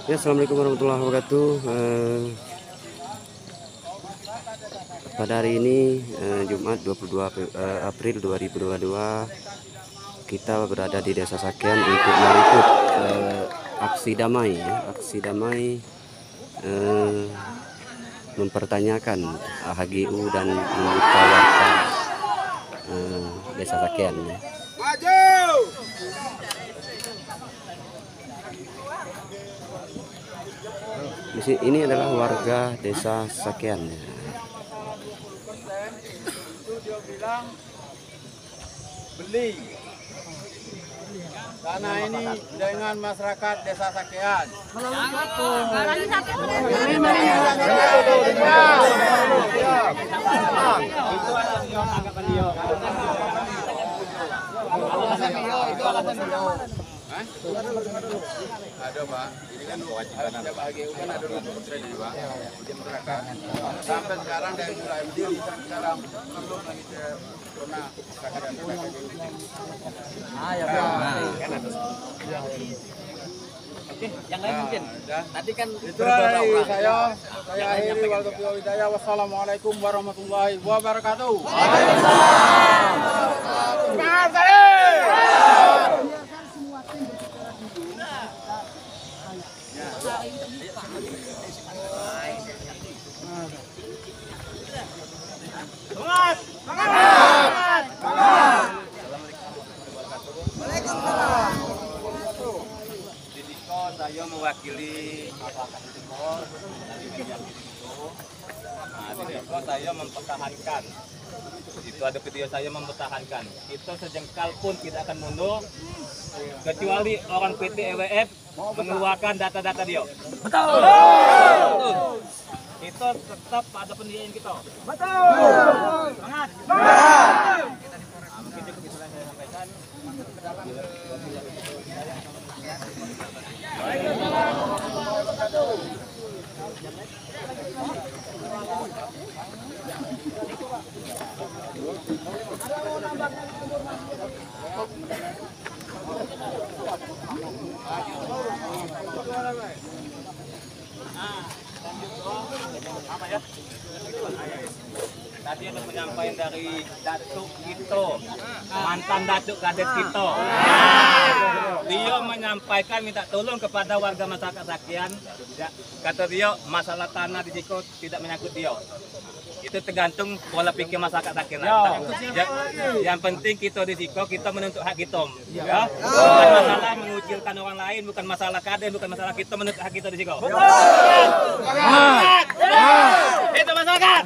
Ya, assalamualaikum warahmatullahi wabarakatuh. Pada hari ini Jumat 22 April 2022, kita berada di Desa Sakean untuk meliput aksi damai, aksi damai mempertanyakan HGU dan membuka warga Desa Sakean. Ini adalah warga Desa Sakean. Itu dia bilang beli tanah ini dengan masyarakat Desa Sakean. Ada Pak, ini kan kewajiban ada HGU kan ada persen Pak, di masyarakat. Sampai sekarang dari mulai berdiri sampai sekarang belum lagi zona Sakean. Oke, yang lain mungkin. Tadi kan itu dari saya akhiri waktu hidayah. Wassalamualaikum warahmatullahi wabarakatuh. saya mewakili masyarakat di Timor dari media itu. Nah, di situ saya mempertahankan. Itu ada video saya mempertahankan. Itu sejengkal pun tidak akan mundur kecuali orang PT EWF mengeluarkan data-data dia. Betul. Itu tetap pada pendirian kita. Betul. Semangat. Nah, mungkin itu bisa saya sampaikan. Apa ya? Tadi ada penyampaian dari Datuk Kito, mantan Datuk Kades Kito. Dia menyampaikan minta tolong kepada warga masyarakat Sakean. Kata dia masalah tanah di Jiko tidak menyangkut dia. Itu tergantung pola pikir masyarakat Sakean. Yang penting kita di Jiko kita menuntut hak kita. Ya? Bukan masalah mengucilkan orang lain, bukan masalah Kades, bukan masalah kita menuntut hak kita di Jiko. Itu masyarakat.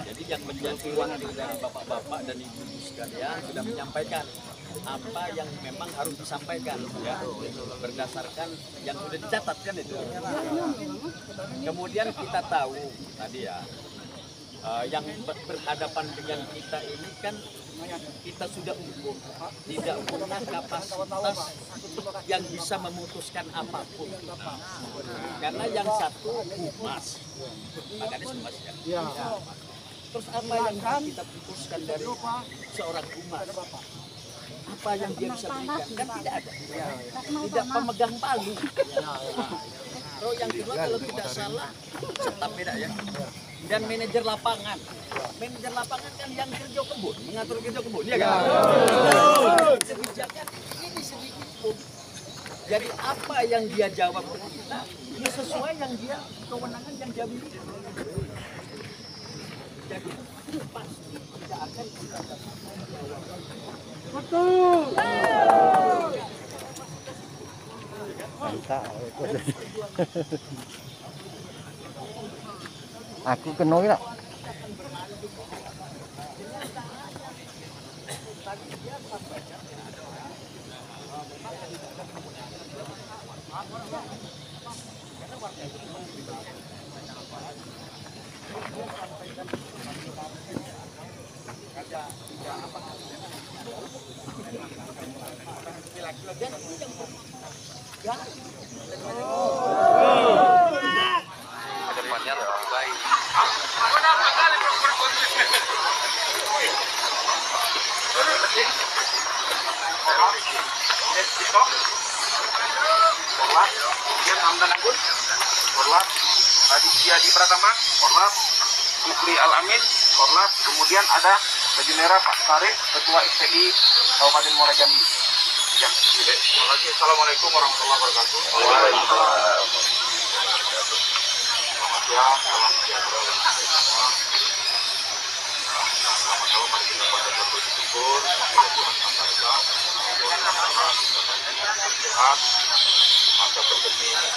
Jadi yang menjadi wakil dari bapak-bapak dan ibu-ibu sekalian sudah menyampaikan apa yang memang harus disampaikan ya, berdasarkan yang sudah dicatat kan itu. Kemudian kita tahu tadi ya, yang berhadapan dengan kita ini kan kita sudah ukur tidak punya kapasitas yang bisa memutuskan apapun. Karena yang satu humas, makanya humas ya. Terus apa yang kita putuskan dari seorang humas? Apa yang dia bisa berikan? Kan tidak ada. Tidak pemegang palu. Terus yang kedua kalau tidak salah, tetap beda ya. Dan manajer lapangan. Manajer lapangan kan yang kerja kebun, mengatur kerja kebun, ya kan? Kebijakan ini sedikit pun. Jadi apa yang dia jawab ke kita, ya sesuai yang dia kewenangan yang dia miliki. Jadi pasti tidak akan kita jawab. Betul. Aku kenal tak? Kedepannya lebih baik. Korlap, kemudian Hamdan Agus, Korlap, Aditya Di Pratama, Korlap, Fikri Al-Amin, Korlap, kemudian ada baju merah Pak Tarik, Ketua FPI Kabupaten Muara Jambi. Ya, terima kasih. Assalamualaikum warahmatullahi wabarakatuh. Waalaikumsalam. Selamat siang, salam sejahtera bagi kita semua. Sama-sama mari kita pada bersyukur kepada Tuhan Yang Maha Esa, Tuhan Yang Maha sehat, masa pandemi ini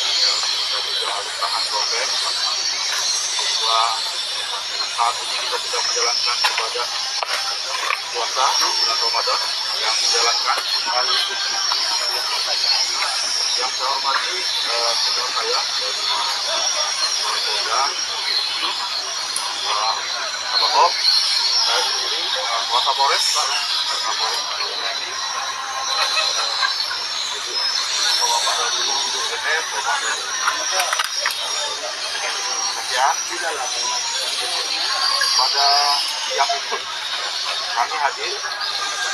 kita juga harus tahan prokes bahwa saat ini kita sedang menjalankan ibadah puasa bulan Ramadan yang menjalankan hal itu. Yang saya hormati senior saya dari Polda, Kapolres, saya sendiri Wakapolres, Kapolres, Bapak dari DPR, Bapak dari sekian pada yang itu kami hadir,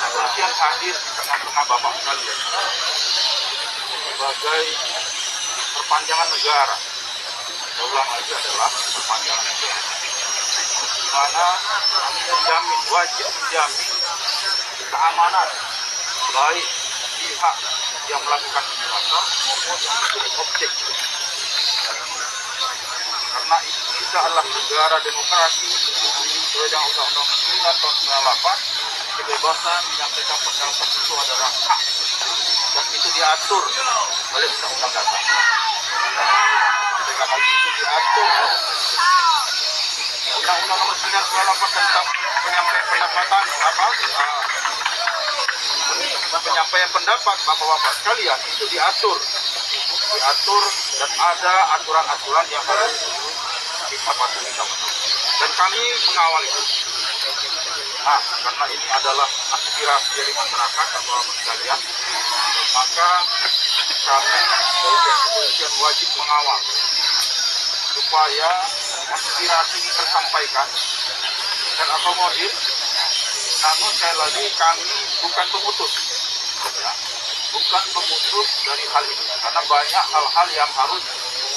kemudian hadir di tengah-tengah Bapak sekalian sebagai perpanjangan negara. Saya ulang lagi adalah perpanjangan negara, di mana kami menjamin, wajib menjamin keamanan baik pihak yang melakukan unjuk rasa maupun yang menjadi objek. Karena kita adalah negara demokrasi sesuai dengan Undang-Undang 9 tahun 98, kebebasan menyampaikan pendapat itu adalah hak dan itu diatur oleh Undang-Undang Dasar. Dengan hal itu diatur Undang-Undang Nomor 9 tentang penyampaian pendapatan penyampaian pendapat bapak-bapak sekalian itu diatur dan ada aturan-aturan yang harus kita patuhi sama-sama. Dan kami mengawal itu. Nah, karena ini adalah aspirasi dari masyarakat bapak-bapak sekalian, maka kami dari pihak kepolisian wajib mengawal supaya aspirasi ini tersampaikan dan akomodir. Namun sekali lagi kami bukan pemutus, ya, bukan pemutus dari hal ini, karena banyak hal-hal yang harus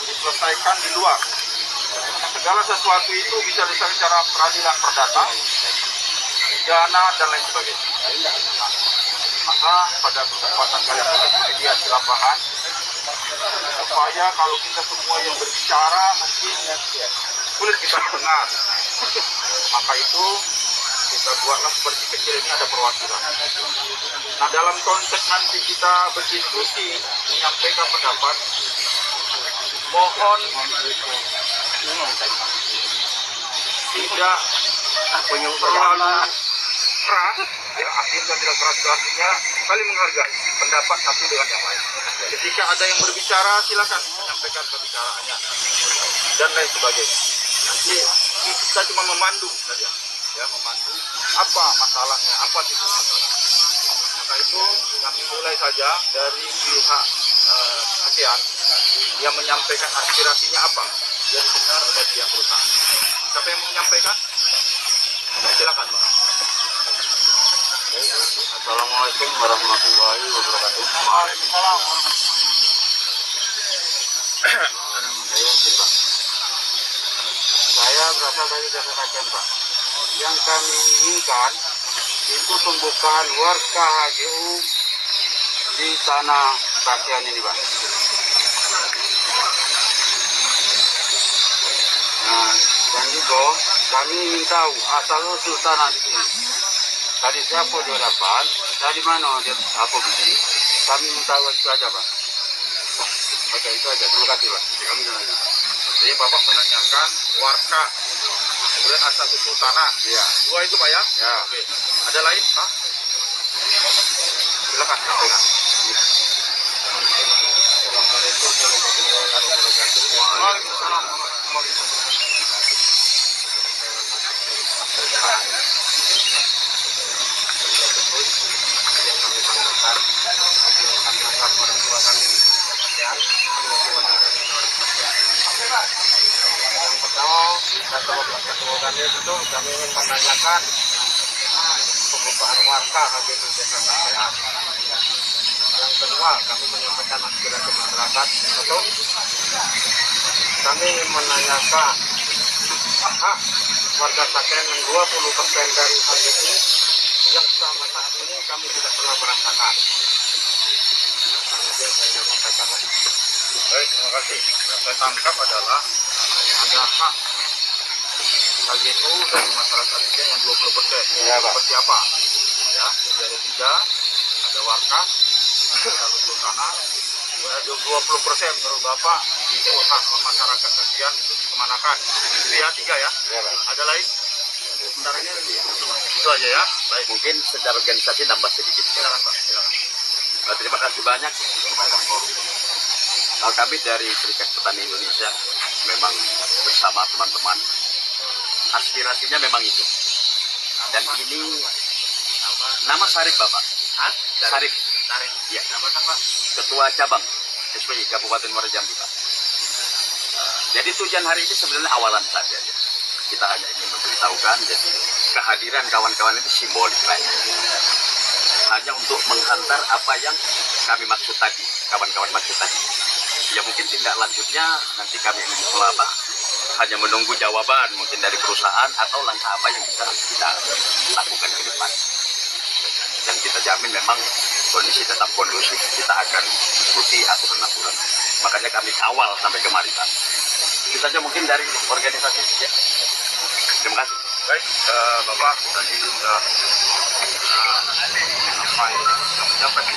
diselesaikan di luar. Segala sesuatu itu bisa diselesaikan secara peradilan perdata, pidana dan lain sebagainya. Nah, maka pada kesempatan kali ini lihat di lapangan, supaya kalau kita semua yang berbicara mungkin sulit kita dengar, maka itu kita buatlah seperti kecil ini ada perwakilan. Nah, dalam konteks nanti kita berdiskusi menyampaikan pendapat, mohon tidak terlalu keras, ya, artinya tidak keras-kerasnya, saling menghargai pendapat satu dengan yang lain. Ketika ada yang berbicara, silakan menyampaikan pembicaraannya dan lain sebagainya. Nanti kita cuma memandu saja, ya, memandu apa masalahnya, apa titik masalahnya. Maka itu kami mulai saja dari pihak ASEAN yang menyampaikan aspirasinya apa yang benar oleh pihak perusahaan. Siapa yang menyampaikan? Silakan. Assalamualaikum warahmatullahi wabarakatuh. Waalaikumsalam. Saya berasal dari Desa Sakian, Pak. Yang kami inginkan itu pembukaan warga HGU di tanah Sakian ini, Pak. Nah, dan juga kami ingin tahu asal-usul tanah di sini. Dari siapa dia dapat, dari mana dia apa beli, kami minta itu aja, Pak. Oke, itu aja. Terima kasih, Pak. Kami menanya. Jadi Bapak menanyakan warga, kemudian asal-usul tanah. Iya. Dua itu, Pak, ya? Ya. Oke. Ada lain, Pak? Silakan. silakan sampaikan. Waalaikumsalam warahmatullahi Yang pertama, itu kami ingin menanyakan pembukaan warga HGU Desa Sakean. Yang kedua, kami menyampaikan aspirasi masyarakat. Satu, kami ingin menanyakan hak warga Sakean yang 20% dari HGU yang selama saat ini kami tidak pernah merasakan. Kemudian saya menyampaikan. Baik, terima kasih. Yang saya tangkap adalah ada hak HGU dari masyarakat Sakean yang 20%. Ya, seperti apa? Ya, jadi ada 3, ada warkas, ada sultana, ada 20% menurut Bapak itu hak masyarakat Sakean itu dikemanakan. Itu ya 3 ya. Ada lain? Sementara ini itu aja ya. Baik. Mungkin secara organisasi nambah sedikit. Silakan Pak. Silakan. Terima kasih banyak kepada forum. Kami dari Serikat Petani Indonesia memang bersama teman-teman aspirasinya memang itu. Dan ini nama Sarif Bapak. Sarif. Ya. Pak. Ketua cabang SPI Kabupaten Muara Jambi Pak. Jadi tujuan hari ini sebenarnya awalan saja. Kita hanya ingin memberitahukan jadi kehadiran kawan-kawan itu simbolik Pak. Hanya untuk menghantar apa yang kami maksud tadi, kawan-kawan maksud tadi. Ya mungkin tindak lanjutnya nanti kami hanya menunggu jawaban mungkin dari perusahaan atau langkah apa yang bisa kita lakukan ke depan. Dan kita jamin memang kondisi tetap kondusif, kita akan ikuti aturan-aturan. Makanya kami kawal sampai kemari Pak. Itu saja mungkin dari organisasi. Ya. Terima kasih. Baik, Bapak tadi sudah mencapai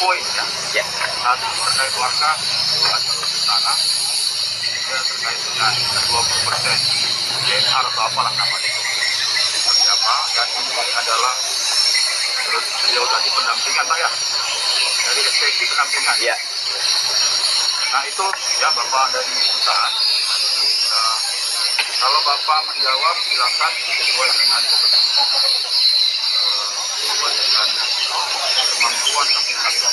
poin ya. Ya. Satu terkait warga, dua jalur di sana, tiga terkait dengan 20% DNR atau apalah namanya itu. Seperti apa? Dan ini adalah menurut beliau tadi pendampingan Pak ya, dari SPG pendampingan. Ya. Nah itu ya Bapak dari perusahaan. Kalau Bapak menjawab silakan sesuai dengan kemampuan komunikasi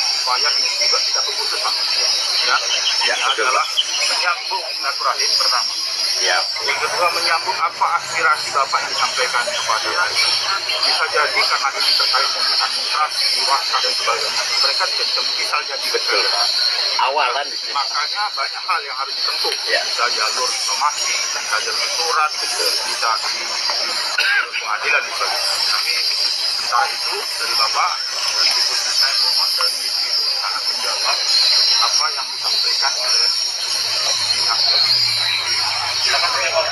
supaya ini juga tidak terputus Pak. Ya, yang adalah menyambung silaturahim pertama. Ya. Yang kedua menyambung apa aspirasi Bapak yang disampaikan kepada mereka. Bisa jadi karena ini terkait dengan administrasi, warga dan sebagainya, mereka tidak bisa jadi betul. Awalan. Makanya banyak hal yang harus ditempuh. Ya. Bisa jalur somasi, bisa jalur surat, bisa di jalur pengadilan bisa. Tapi setelah itu dari Bapak dan berikutnya saya mohon dari sangat menjawab apa yang disampaikan oleh pihak tersebut. Silakan menjawab.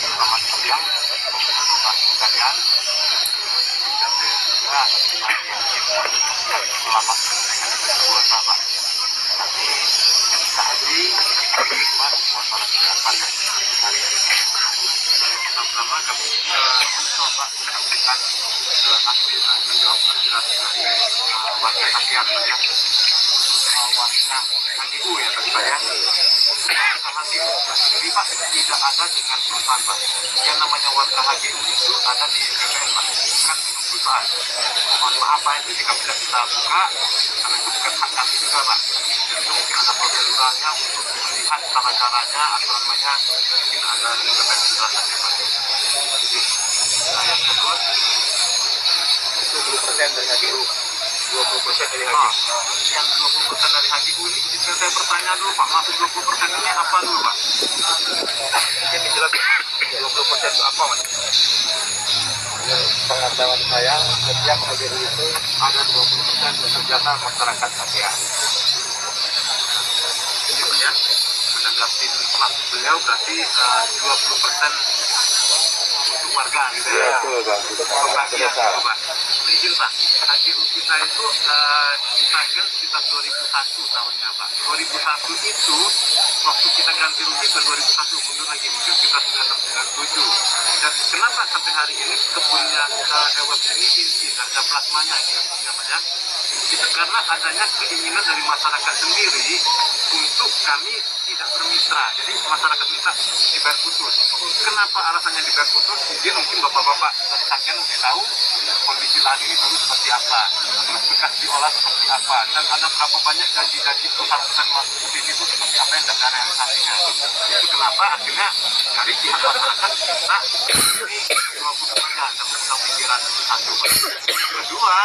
Selamat siang, sekalian. Selamat buat Bapak. Tapi tadi masalah kesehatan hari ini. Pertama kami mencoba menyampaikan aspirasi menjawab aspirasi dari warga Sakean ya. Warga HGU ya tadi Pak ya. HGU sendiri Pak tidak ada dengan perusahaan Pak. Yang namanya warga HGU itu ada di BPN Pak, bukan dengan perusahaan. Mohon maaf Pak, jadi kami tidak bisa buka karena itu bukan hak kami juga Pak. Itu mungkin ada proseduralnya untuk melihat cara-caranya atau namanya mungkin ada BPN penjelasannya Pak. Jadi yang kedua itu 20% dari HGU. 20% dari HGU. Yang 20% dari HGU ini saya bertanya dulu Pak, maksud 20% ini apa dulu Pak? Mungkin dijelaskan 20% itu apa Mas? Pengetahuan saya, setiap HGU itu ada 20% untuk jatah masyarakat Sakean. Jadi Pak ya, menanggapi maksud beliau berarti 20% untuk warga gitu ya. Betul Pak. Pembagian Pak. Izin Pak, HGU kita itu ditanggal sekitar 2001 tahunnya Pak. 2001 itu waktu kita ganti rugi ke 2001, mundur lagi mungkin kita 9697. Dan kenapa sampai hari ini kebunnya Ewek ini inti, nggak ada plasmanya ya Pak ya? Itu karena adanya keinginan dari masyarakat sendiri untuk kami tidak bermitra. Jadi masyarakat minta dibayar putus. Kenapa alasannya dibayar putus? Mungkin bapak-bapak dari Saken lebih tahu kondisi lahan ini dulu seperti apa, terus bekas diolah seperti apa, dan ada berapa banyak janji-janji perusahaan putih itu seperti apa yang tidak realisasinya. Itu kenapa akhirnya dari pihak masyarakat kita ini 20 tenaga dan bertanggung pikiran satu. Kedua,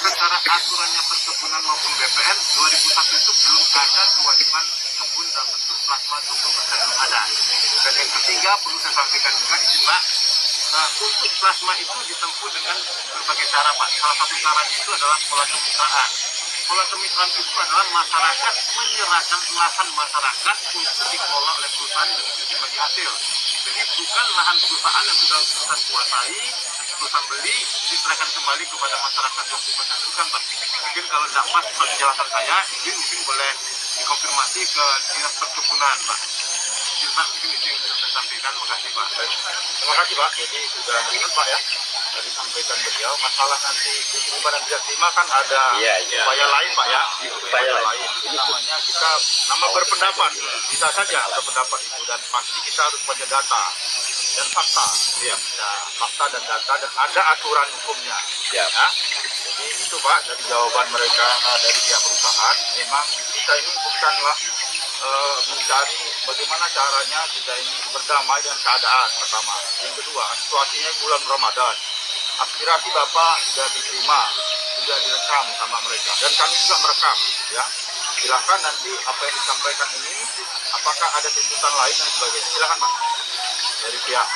secara aturannya perkebunan maupun BPN 2001 itu belum ada kewajiban kebun dalam bentuk plasma 20% belum ada. Dan yang ketiga perlu saya sampaikan juga izin Mbak, untuk plasma itu ditempuh dengan berbagai cara Pak. Salah satu cara itu adalah pola kemitraan. Pola kemitraan itu adalah masyarakat menyerahkan lahan masyarakat untuk dikelola oleh perusahaan dengan tujuan bagi hasil. Jadi bukan lahan perusahaan yang sudah perusahaan kuasai, perusahaan beli, diserahkan kembali kepada masyarakat 20%. Bukan Pak. Mungkin kalau tidak pas penjelasan saya, izin mungkin boleh dikonfirmasi ke Dinas Perkebunan Pak. Pak, mungkin itu yang bisa saya sampaikan. Terima kasih Pak. Terima kasih Pak. Jadi sudah ingat Pak ya, tadi sampaikan beliau masalah nanti diterima dan tidak terima kan ada upaya lain Pak ya. Upaya lain. Ini namanya kita nama berpendapat. Bisa saja berpendapat itu, dan pasti kita harus punya data dan fakta. Ya, fakta dan data, dan ada aturan hukumnya. Ya. Jadi itu Pak dari jawaban mereka dari pihak perusahaan. Memang kita ini bukanlah mencari bagaimana caranya kita ini berdamai dengan keadaan pertama. Yang kedua, situasinya bulan Ramadan. Aspirasi Bapak sudah diterima, sudah direkam sama mereka, dan kami juga merekam. Ya, silakan nanti apa yang disampaikan ini, apakah ada tuntutan lain dan sebagainya. Silakan Pak dari pihak.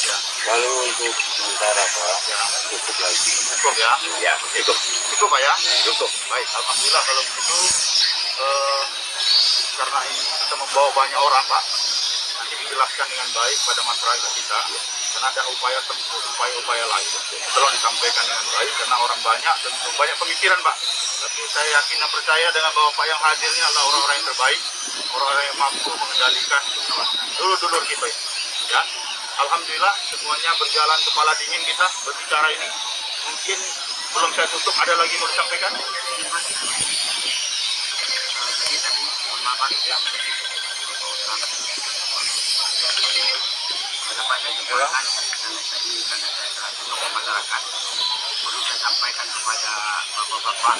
Ya. Kalau untuk sementara Pak, Ya. cukup lagi. Cukup ya? Ya, cukup. Cukup Pak ya? Cukup. Baik, alhamdulillah kalau begitu. Karena ini kita membawa banyak orang Pak, nanti dijelaskan dengan baik pada masyarakat kita. Karena ada upaya tempuh, upaya-upaya lain. Tolong disampaikan dengan baik, karena orang banyak dan banyak pemikiran Pak. Tapi saya yakin dan percaya dengan Bapak yang hadir ini adalah orang-orang yang terbaik, orang-orang yang mampu mengendalikan dulur-dulur kita. Ya, alhamdulillah semuanya berjalan kepala dingin kita berbicara ini. Mungkin belum saya tutup, ada lagi mau disampaikan? Jadi tadi mohon maaf ya. Dapat saya jelaskan dan tadi karena saya selaku tokoh masyarakat perlu saya sampaikan kepada bapak-bapak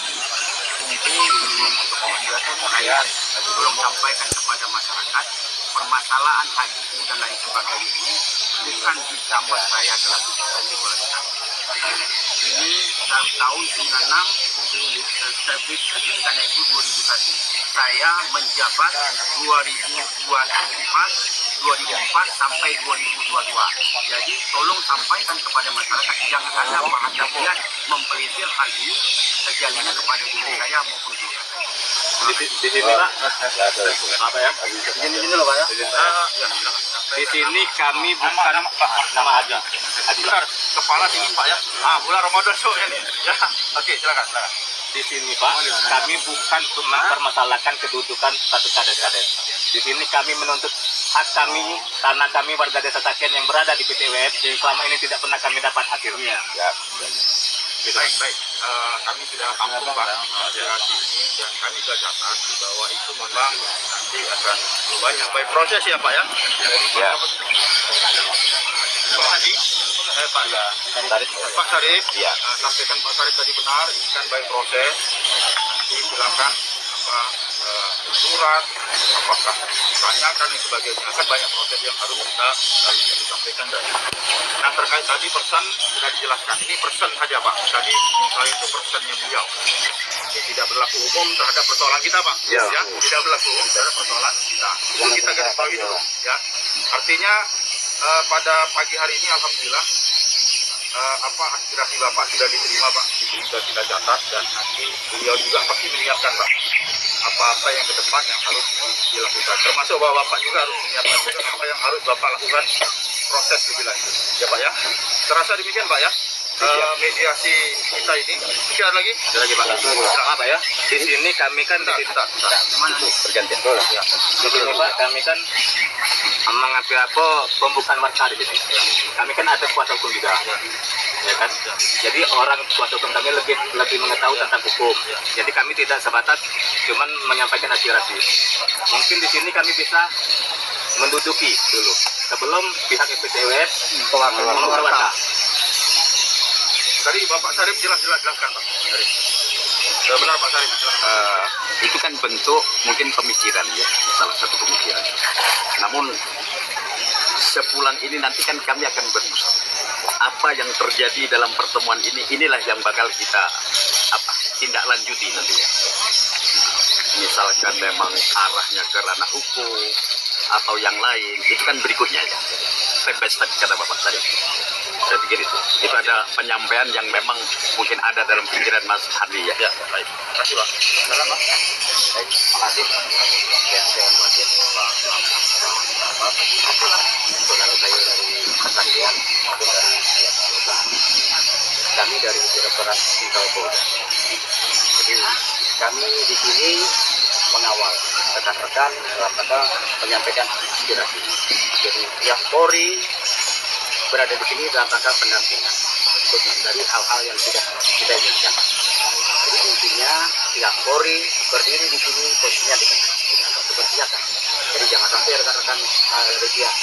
untuk saya belum sampaikan kepada masyarakat permasalahan HGU dan lain sebagainya ini bukan di zaman saya selaku ini tahun 96 terbit kebijakan itu 2001. Saya menjabat 2004 sampai 2022. Jadi tolong sampaikan kepada masyarakat jangan ada perhatian mempelintir HGU terjadinya kepada diri saya maupun diri saya. Di sini Pak, apa ya? Di sini loh Pak ya. Di sini kami bukan nama Adi. Bentar, kepala dingin Pak ya. Bulan Ramadan ini. Ya, oke, silakan. Di sini Pak, kami bukan mempermasalahkan kedudukan satu kades-kades. Di sini kami menuntut hak kami, tanah kami warga desa Saken yang berada di PTWF yang selama ini tidak pernah kami dapat hasilnya. Ya. Baik. Kami sudah tampung Pak aspirasi ini, dan kami sudah catat bahwa itu memang nanti akan banyak baik proses ya Pak ya. Dari Ya. Pak Haji, Pak Sarif, Ya. sampaikan Pak Sarif tadi benar, ini kan baik proses. Nanti silakan surat, apakah tanyakan dan sebagainya, kan banyak proses yang harus kita disampaikan dari. Nah terkait tadi persen sudah dijelaskan, ini persen saja Pak. Tadi misalnya itu persennya beliau. Ini tidak berlaku umum terhadap persoalan kita Pak. Ya. Tidak berlaku umum terhadap persoalan kita. Itu kita garis bawahi dulu. Ya. Artinya pada pagi hari ini alhamdulillah aspirasi Bapak sudah diterima Pak. Itu sudah kita catat, dan nanti beliau juga pasti menyiapkan Pak apa-apa yang ke depan yang harus dilakukan. Termasuk Bapak juga harus menyiapkan apa yang harus Bapak lakukan proses lebih lanjut. Ya Pak ya. Terasa demikian Pak ya. mediasi kita ini. Mungkin ada lagi? Ada lagi Pak. Apa ya? Di sini kami kan di sini Bergantian dulu. ya. Di sini Pak, kami kan mengambil apa pembukaan warga di sini. Kami kan ada kuasa hukum juga, ya kan. Jadi orang kuasa hukum kami lebih mengetahui tentang hukum. Jadi kami tidak sebatas cuman menyampaikan aspirasi. Mungkin di sini kami bisa menduduki dulu sebelum pihak EPTW mengeluarkan. Tadi Bapak Sarip jelaskan Pak. Sarip. Benar Pak Sarip. Itu kan bentuk mungkin pemikiran ya, salah satu pemikiran. Namun sebulan ini nanti kan kami akan berdiskusi. Apa yang terjadi dalam pertemuan ini, inilah yang bakal kita tindak lanjuti nanti ya. Misalkan memang arahnya ke ranah hukum atau yang lain, itu kan berikutnya ya. Step by step kata Bapak tadi. Saya pikir itu ada penyampaian yang memang mungkin ada dalam pikiran Mas Hadi ya. Ya, baik. Terima kasih Pak. Salam Pak. Baik, terima kasih. Ya, saya kasih saudara saya dari Kesatuan maupun dari perusahaan. Kami dari Direktorat Jenderal Polda. Jadi kami di sini mengawal rekan-rekan dalam rangka menyampaikan aspirasi. Jadi pihak Polri berada di sini dalam rangka pendampingan untuk menghindari hal-hal yang tidak kita inginkan. Jadi intinya pihak Polri berdiri di sini posisinya di tengah, berpihakan. Jadi jangan sampai rekan-rekan dari pihak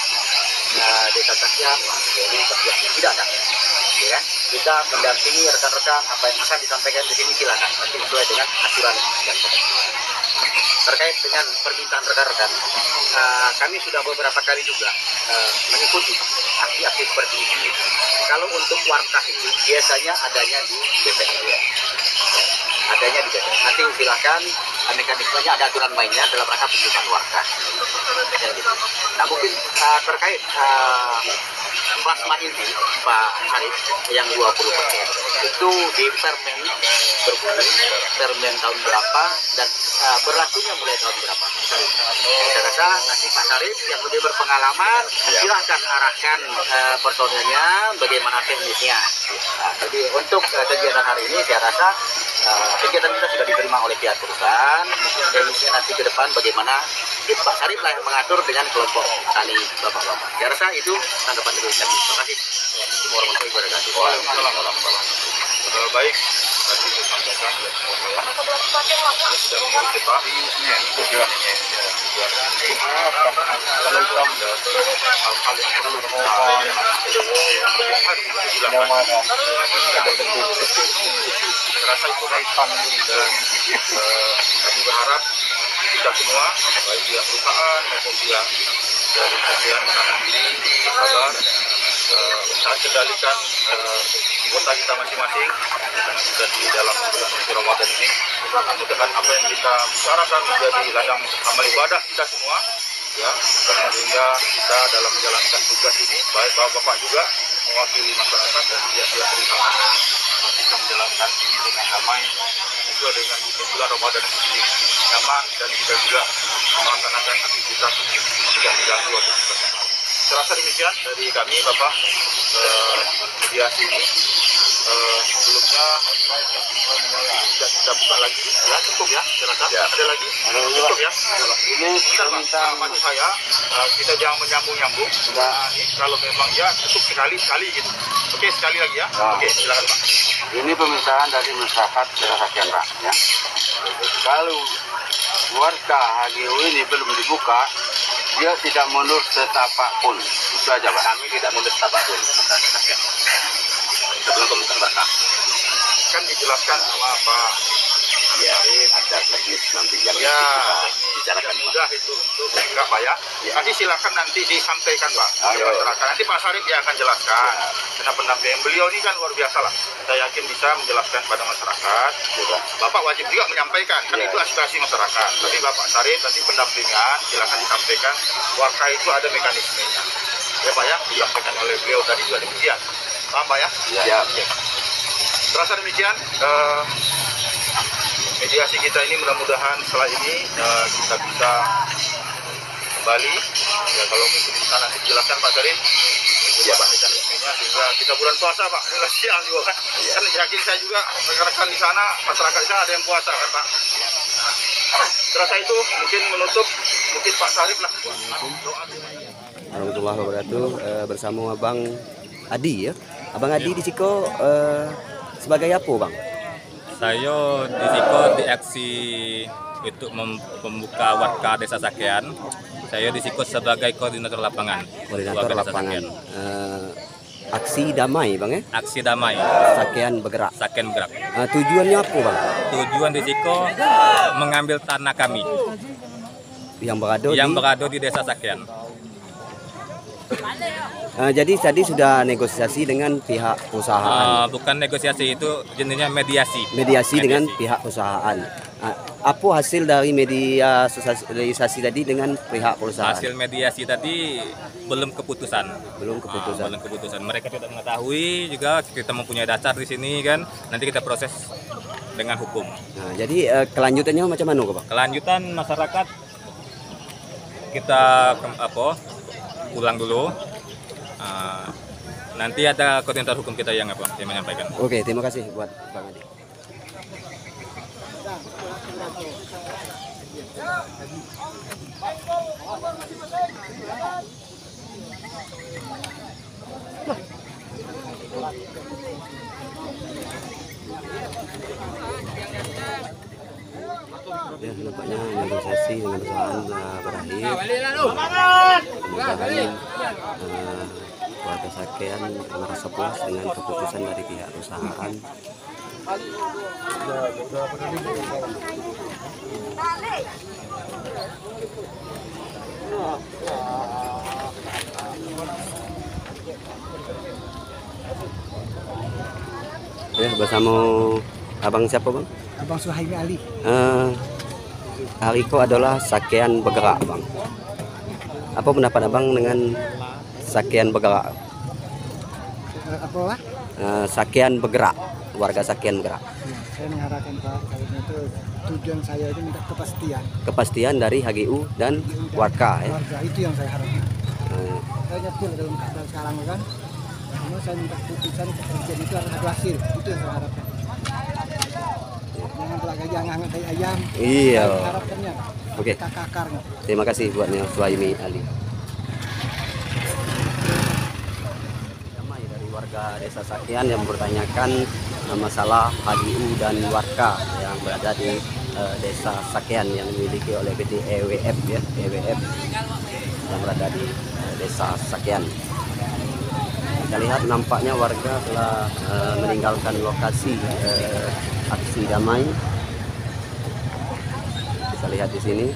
Desa Sakyam ini berpihaknya tidak ada. Ya kan? Kita mendampingi rekan-rekan apa yang akan disampaikan di sini silakan, nanti sesuai dengan aturan yang ada. Terkait dengan permintaan rekan-rekan, kami sudah beberapa kali juga mengikuti aksi-aksi seperti ini. Kalau untuk wartah itu biasanya adanya di BPN. Adanya di BPN. Nanti silakan mekanismenya ada aturan mainnya dalam rangka pembukaan wartah. Nah mungkin terkait plasma inti Pak Arif yang 20% itu di Permen berbunyi Permen tahun berapa dan berlakunya mulai tahun berapa. Saya rasa nanti Pak Sarip yang lebih berpengalaman silahkan arahkan personelnya bagaimana teknisnya. Nah, jadi untuk kegiatan hari ini saya rasa kegiatan kita sudah diterima oleh pihak perusahaan. Teknisnya nanti ke depan bagaimana Pak Sarip lah yang mengatur dengan kelompok tani bapak-bapak. Saya rasa itu tanggapan dari kami. Terima kasih. Assalamualaikum warahmatullahi wabarakatuh. Waalaikumsalam. Baik. Tadi disampaikan oleh saya sudah mengikuti Pak. Hal-hal yang perlu saya rasa itu kaitan dan kami berharap kita semua baik pihak perusahaan maupun pihak dari bagian menahan diri sabar saat kendalikan kota kita masing-masing karena kita di dalam bulan Ramadan ini. Mudah-mudahan apa yang kita bicarakan menjadi ladang amal ibadah kita semua ya, sehingga kita dalam menjalankan tugas ini baik bapak-bapak juga mewakili masyarakat dan pihak-pihak perusahaan bisa menjalankan ini dengan damai sesuai dengan bulan Ramadan ini nyaman dan kita juga melaksanakan aktivitas tidak diganggu atau sebagainya. Saya rasa demikian dari kami Bapak mediasi ini. Sebelumnya sudah kita buka lagi ya, cukup ya saya rasa ya. Ada lagi cukup ya ini permintaan saya kita jangan menyambung-nyambung ini kalau memang ya cukup sekali gitu. Oke sekali lagi ya. Oke silakan Pak. Ini pemisahan dari masyarakat Desa Sakyam ya. Kalau warga HGU ini belum dibuka, dia tidak mundur setapak pun. Itu aja Pak. Kami tidak mundur setapak pun. Sebelum pembukaan warga. Kan dijelaskan sama Pak. Ya, ada teknis nanti yang ya, kita bicarakan. Mudah itu untuk enggak Pak ya. Nanti silakan nanti disampaikan Pak. Masyarakat. Nanti Pak Sarip yang akan jelaskan. Karena pendampingan beliau ini kan luar biasa lah. Saya yakin bisa menjelaskan pada masyarakat. Bapak wajib juga menyampaikan. Kan itu aspirasi masyarakat. Tapi Bapak Sarip nanti pendampingan silakan disampaikan. Warga itu ada mekanismenya. Ya Pak ya. Disampaikan oleh beliau tadi juga demikian. Paham Pak ya? Ya. Terasa demikian. Mediasi kita ini mudah-mudahan setelah ini kita bisa kembali ya kalau mungkin di sana dijelaskan Pak Sarip ya Pak mekanismenya Ya, sehingga kita bulan puasa Pak, ini siang juga kan. Kan yakin saya juga rekan-rekan di sana, masyarakat di sana ada yang puasa kan Pak. Terasa itu mungkin menutup, mungkin Pak Sarif lah. Warahmatullahi wabarakatuh. Bersama Abang Adi ya. Abang Adi di Ciko sebagai apa Bang? Saya di Ciko di aksi untuk membuka warga Desa Sakean. Saya di Ciko sebagai koordinator lapangan. Koordinator warga Desa lapangan. Sakean. Aksi damai Bang ya. Aksi damai. Sakean bergerak. Sakean bergerak. Tujuannya apa Bang? Tujuan di Ciko mengambil tanah kami Yang berada di Desa Sakean. Jadi tadi sudah negosiasi dengan pihak perusahaan. Bukan negosiasi, itu jenisnya mediasi. Mediasi dengan pihak perusahaan. Apa hasil dari mediasi tadi dengan pihak perusahaan? Hasil mediasi tadi belum keputusan. Belum keputusan. Belum keputusan. Mereka tidak mengetahui juga kita mempunyai dasar di sini kan. Nanti kita proses dengan hukum. Nah, jadi kelanjutannya macam mana Pak? Kelanjutan masyarakat kita pulang dulu. Nanti ada koordinator hukum kita yang menyampaikan. Oke, terima kasih buat Bang Adi. Ya, nampaknya negosiasi dengan perusahaan berakhir. Mudah-mudahan warga Sakean merasa puas dengan keputusan dari pihak perusahaan. Ya, bersama Abang siapa Bang? Abang Suhaimi Ali. Hariko adalah Sakean bergerak Bang. Apa pendapat Abang dengan Sakean bergerak? Apa Pak? Sakean bergerak, warga Sakean bergerak. Ya, saya mengharapkan Pak, kalau itu tujuan saya itu minta kepastian. Kepastian dari HGU dan warga ya. Warga itu yang saya harapkan. Saya nyetir dalam keadaan sekarang kan. Cuma saya minta keputusan kerjaan itu harus ada hasil. Itu yang saya harapkan. Jangan telah gajah hangat kayak ayam. Iya. Saya harapkannya. Oke. Kakar-kakarnya. Terima kasih buatnya Suhaimi Ali. Damai dari warga Desa Sakean yang mempertanyakan masalah HGU dan warga yang berada di Desa Sakean yang dimiliki oleh PT EWF ya, EWF yang berada di Desa Sakean. Kita lihat nampaknya warga telah meninggalkan lokasi aksi damai. Bisa lihat di sini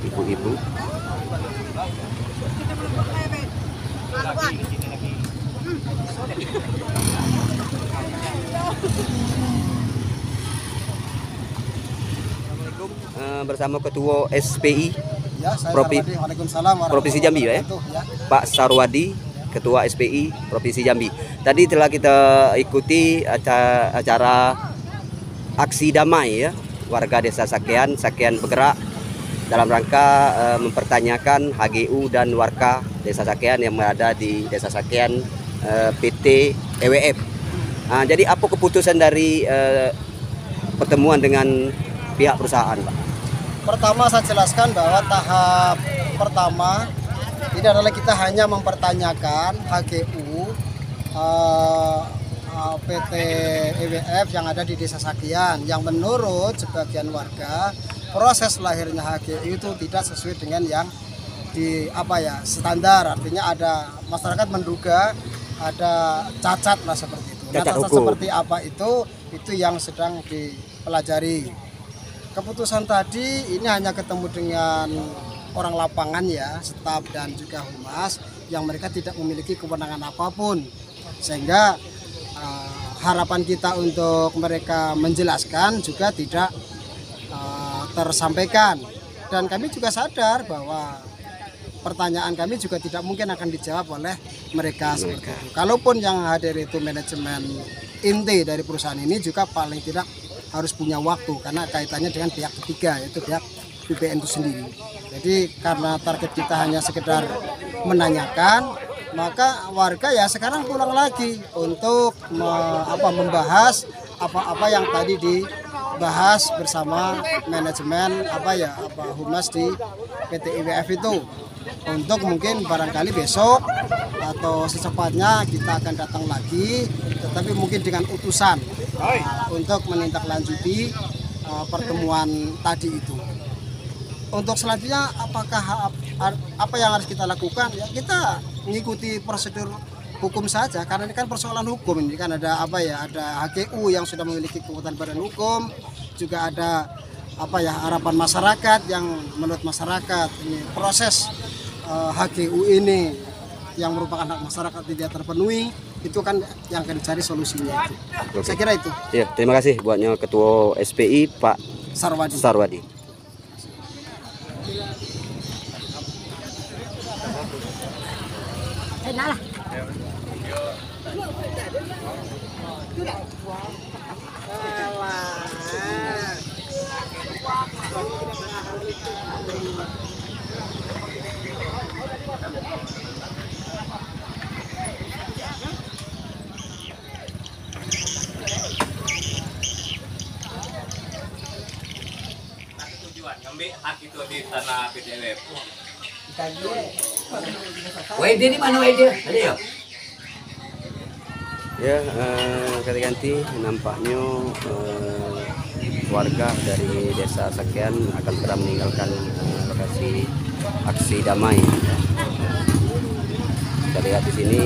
ibu-ibu. Assalamualaikum. Bersama Ketua SPI Ya, saya Waalaikumsalam Provinsi Jambi ya, Pak Sarwadi, Ketua SPI Provinsi Jambi. Tadi telah kita ikuti acara aksi damai ya, warga Desa Sakean bergerak dalam rangka mempertanyakan HGU dan warga Desa Sakean yang berada di Desa Sakean PT EWF. Jadi apa keputusan dari pertemuan dengan pihak perusahaan, Pak? Pertama saya jelaskan bahwa tahap pertama ini adalah kita hanya mempertanyakan HGU PT EWF yang ada di Desa Sakean yang menurut sebagian warga proses lahirnya HGU itu tidak sesuai dengan yang standar, artinya ada masyarakat menduga ada cacat lah seperti itu. Cacat cacat hukum. Seperti apa itu yang sedang dipelajari. Keputusan tadi ini hanya ketemu dengan orang lapangan ya, staf dan juga humas yang mereka tidak memiliki kewenangan apapun, sehingga harapan kita untuk mereka menjelaskan juga tidak tersampaikan, dan kami juga sadar bahwa pertanyaan kami juga tidak mungkin akan dijawab oleh mereka seperti itu. Kalaupun yang hadir itu manajemen inti dari perusahaan ini juga paling tidak harus punya waktu karena kaitannya dengan pihak ketiga yaitu pihak BPN itu sendiri. Jadi karena target kita hanya sekedar menanyakan, Maka warga ya sekarang pulang lagi untuk membahas apa-apa yang tadi dibahas bersama manajemen humas di PT IWF itu. Untuk mungkin barangkali besok atau secepatnya kita akan datang lagi, tetapi mungkin dengan utusan untuk menindaklanjuti pertemuan tadi itu. Untuk selanjutnya apa yang harus kita lakukan? Ya kita mengikuti prosedur hukum saja, karena ini kan persoalan hukum. Ini kan ada ada HKU yang sudah memiliki kekuatan badan hukum, juga ada harapan masyarakat yang menurut masyarakat ini proses HKU ini yang merupakan hak masyarakat tidak terpenuhi, itu kan yang akan dicari solusinya itu. Oke. Saya kira itu. Ya, terima kasih buatnya Ketua SPI Pak Sarwadi. Tujuan ngambil hak itu di tanah PT IWF. WD di mana WD? Ada ya? Ya, ganti-ganti nampaknya warga dari desa Sakean akan segera meninggalkan lokasi aksi damai. Kita lihat di sini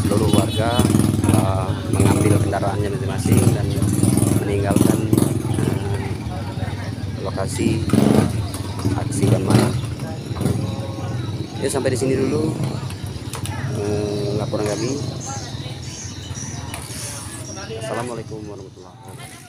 seluruh warga mengambil kendaraannya masing-masing dan meninggalkan lokasi aksi damai. Ya, sampai di sini dulu laporan kami. Assalamualaikum warahmatullahi wabarakatuh.